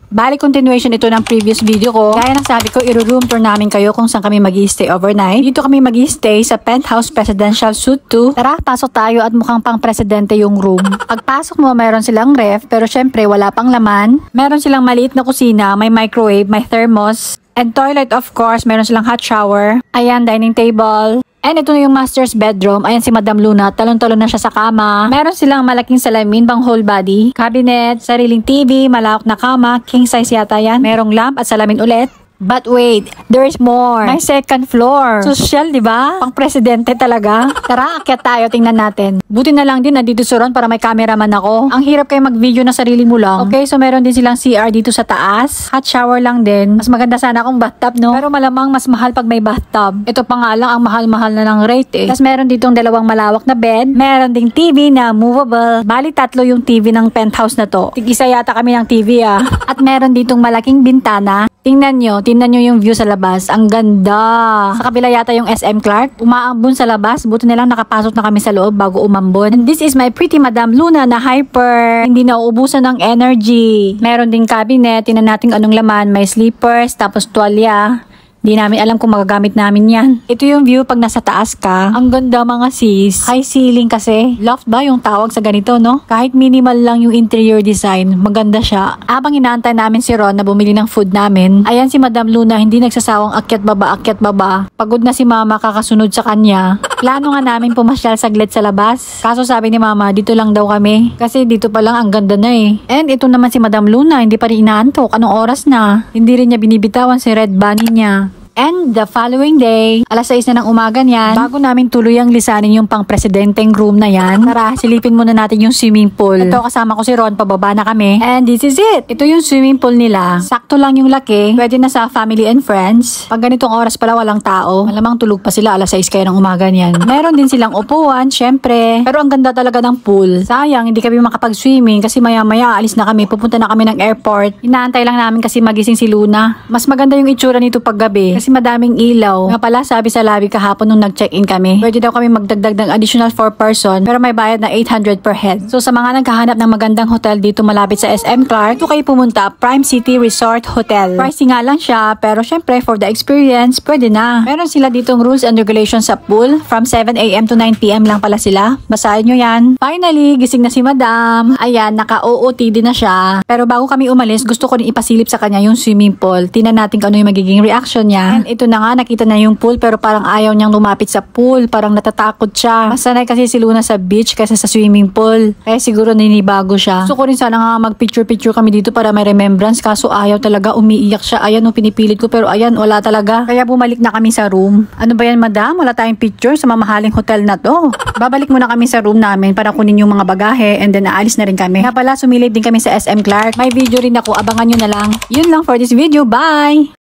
Bali, continuation ito ng previous video ko. Gaya ng sabi ko, i-room tour namin kayo kung saan kami mag-i-stay overnight. Dito kami mag-i-stay sa Penthouse Presidential Suite 2. Tara, pasok tayo at mukhang pang presidente yung room. Pagpasok mo, mayroon silang ref, pero syempre wala pang laman. Meron silang maliit na kusina, may microwave, may thermos, and toilet of course. Meron silang hot shower. Ayan, dining table. And ito na yung master's bedroom. Ayan si Madam Luna. Talon-talon na siya sa kama. Meron silang malaking salamin pang whole body. Cabinet, sariling TV, malawak na kama. King size yata yan. Merong lamp at salamin ulit. But wait, there is more. May second floor. Social, di ba? Pang presidente talaga. Tara, akyat tayo, tingnan natin. Buti na lang din, nandito sa ron para may cameraman ako. Ang hirap kayo mag-video na sarili mo lang. Okay, so meron din silang CR dito sa taas. Hot shower lang din. Mas maganda sana kung bathtub, no? Pero malamang mas mahal pag may bathtub. Ito pa nga lang, ang mahal-mahal na ng rate eh. Tapos meron ditong dalawang malawak na bed. Meron ding TV na movable. Bali, 3 yung TV ng penthouse na to. Tig-isa yata kami ng TV ah. At meron ditong malaking bintana. Tingnan nyo yung view sa labas. Ang ganda. Sa kabila yata yung SM Clark. Umaambon sa labas. Buti na lang nakapasok na kami sa loob bago umambon. And this is my pretty Madam Luna na hyper. Hindi na uubusan ng energy. Meron ding cabinet. Tingnan natin anong laman. May slippers, tapos tuwalya. Hindi namin alam kung magagamit namin yan. Ito yung view pag nasa taas ka. Ang ganda mga sis. High ceiling kasi. Loft ba yung tawag sa ganito, no? Kahit minimal lang yung interior design, maganda siya. Habang inaantay namin si Ron na bumili ng food namin, ayan si Madam Luna, hindi nagsasawang akyat baba. Pagod na si Mama kakasunod sa kanya. Plano nga namin pumasyal saglit sa labas. Kaso sabi ni Mama, dito lang daw kami. Kasi dito pa lang ang ganda na eh. And ito naman si Madam Luna, hindi pa rin inaantok. Anong oras na? Hindi rin niya binibitawan si Red Bunny niya. And the following day, alas 6 na ng umaga niyan, bago namin tuluyang lisanin yung pang presidenteng room na yan, tara, silipin muna natin yung swimming pool. Ito, kasama ko si Ron, pababa na kami. And this is it. Ito yung swimming pool nila. Sakto lang yung laki. Pwede na sa family and friends. Pag ganitong oras pala walang tao, malamang tulog pa sila alas 6 kayo ng umaga niyan. Meron din silang upuan, syempre. Pero ang ganda talaga ng pool. Sayang, hindi kami makapag-swimming kasi maya-maya alis na kami. Pupunta na kami ng airport. Inaantay lang namin kasi magising si Luna. Mas maganda yung itsura nito pag gabi. Kasi madaming ilaw. Nga pala, sabi sa lobby kahapon nung nag-check-in kami, pwede daw kami magdagdag ng additional 4 person, pero may bayad na 800 per head. So sa mga naghahanap ng magandang hotel dito malapit sa SM Clark, dito kayo pumunta, Prime City Resort Hotel. Pricey nga lang siya, pero syempre for the experience, pwede na. Meron sila ditong rules and regulations sa pool. From 7 AM to 9 PM lang pala sila. Basahin nyo yan. Finally, gising na si Madam. Ayan, naka-OOTD na siya. Pero bago kami umalis, gusto ko rin ipasilip sa kanya yung swimming pool. Tingnan natin kung ano yung magiging reaction niya. And ito na nga, nakita na yung pool pero parang ayaw niyang lumapit sa pool. Parang natatakot siya. Mas sanay kasi si Luna sa beach kaysa sa swimming pool. Kaya siguro ninibago siya. Gusto ko rin sana nga mag-picture-picture kami dito para may remembrance. Kaso ayaw talaga, umiiyak siya. Ayan, pinipilit ko pero ayan, wala talaga. Kaya bumalik na kami sa room. Ano ba yan, Madam? Wala tayong picture sa mamahaling hotel na to. Babalik muna kami sa room namin para kunin yung mga bagahe and then aalis na rin kami. Kaya pala, sumilip din kami sa SM Clark. May video rin ako. Abangan nyo na lang. Yun lang for this video. Bye!